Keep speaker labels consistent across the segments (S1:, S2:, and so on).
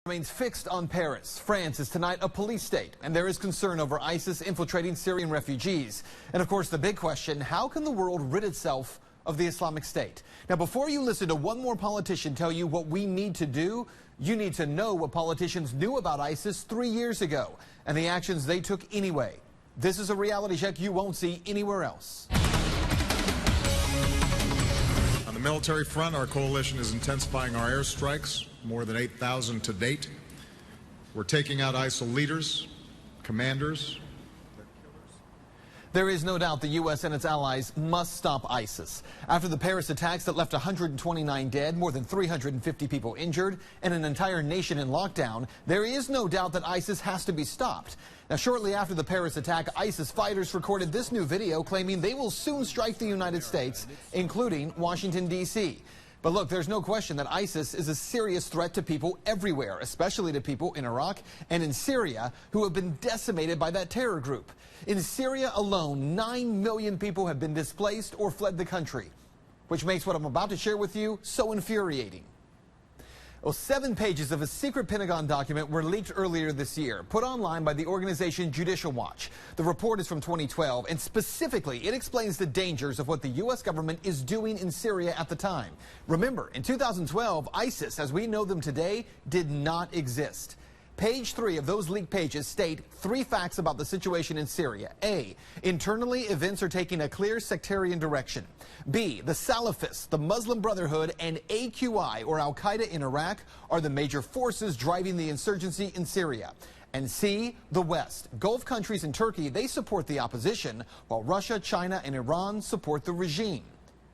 S1: Remains fixed on Paris. France is tonight a police state, and there is concern over ISIS infiltrating Syrian refugees. And of course, the big question, how can the world rid itself of the Islamic State? Now, before you listen to one more politician tell you what we need to do, you need to know what politicians knew about ISIS 3 years ago and the actions they took anyway. This is a reality check you won't see anywhere else.
S2: On the military front, our coalition is intensifying our airstrikes, more than 8,000 to date. We're taking out ISIL leaders, commanders.
S1: There is no doubt the U.S. and its allies must stop ISIS. After the Paris attacks that left 129 dead, more than 350 people injured, and an entire nation in lockdown, there is no doubt that ISIS has to be stopped. Now, shortly after the Paris attack, ISIS fighters recorded this new video claiming they will soon strike the United States, including Washington, D.C. But look, there's no question that ISIS is a serious threat to people everywhere, especially to people in Iraq and in Syria who have been decimated by that terror group. In Syria alone, 9 million people have been displaced or fled the country, which makes what I'm about to share with you so infuriating. Well, 7 pages of a secret Pentagon document were leaked earlier this year, put online by the organization Judicial Watch. The report is from 2012, and specifically, it explains the dangers of what the U.S. government is doing in Syria at the time. Remember, in 2012, ISIS, as we know them today, did not exist. Page 3 of those leaked pages state 3 facts about the situation in Syria. A, internally, events are taking a clear sectarian direction. B, the Salafists, the Muslim Brotherhood, and AQI, or Al-Qaeda in Iraq, are the major forces driving the insurgency in Syria. And C, the West. Gulf countries and Turkey, they support the opposition, while Russia, China, and Iran support the regime.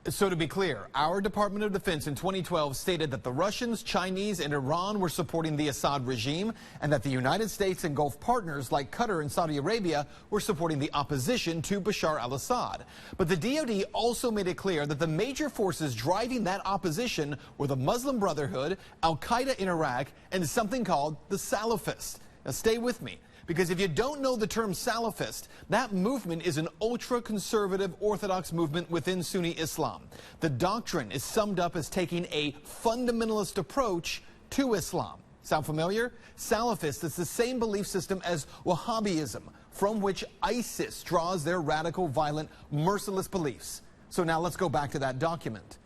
S1: So to be clear, our Department of Defense in 2012 stated that the Russians, Chinese, and Iran were supporting the Assad regime and that the United States and Gulf partners like Qatar and Saudi Arabia were supporting the opposition to Bashar al-Assad. But the DoD also made it clear that the major forces driving that opposition were the Muslim Brotherhood, Al-Qaeda in Iraq, and something called the Salafists. Now stay with me, because if you don't know the term Salafist, that movement is an ultra-conservative Orthodox movement within Sunni Islam. The doctrine is summed up as taking a fundamentalist approach to Islam. Sound familiar? Salafist is the same belief system as Wahhabism, from which ISIS draws their radical, violent, merciless beliefs. So now let's go back to that document.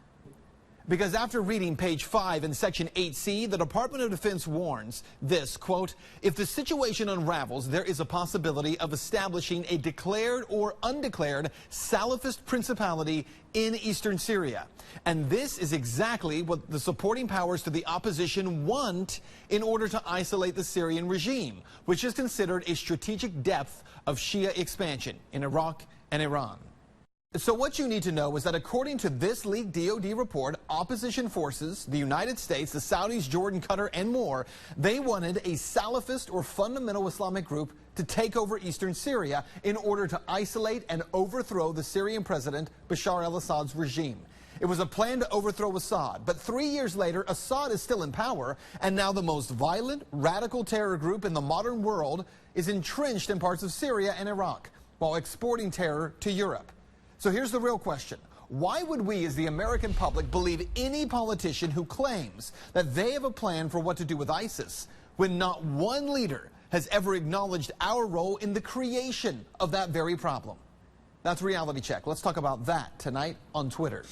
S1: Because after reading page 5 in section 8C, the Department of Defense warns this, quote, if the situation unravels, there is a possibility of establishing a declared or undeclared Salafist principality in eastern Syria. And this is exactly what the supporting powers to the opposition want in order to isolate the Syrian regime, which is considered a strategic depth of Shia expansion in Iraq and Iran. So what you need to know is that according to this leaked DoD report, opposition forces, the United States, the Saudis, Jordan, Qatar, and more, they wanted a Salafist or fundamental Islamic group to take over eastern Syria in order to isolate and overthrow the Syrian president Bashar al-Assad's regime. It was a plan to overthrow Assad, but 3 years later, Assad is still in power, and now the most violent, radical terror group in the modern world is entrenched in parts of Syria and Iraq, while exporting terror to Europe. So here's the real question. Why would we as the American public believe any politician who claims that they have a plan for what to do with ISIS when not one leader has ever acknowledged our role in the creation of that very problem? That's Reality Check. Let's talk about that tonight on Twitter.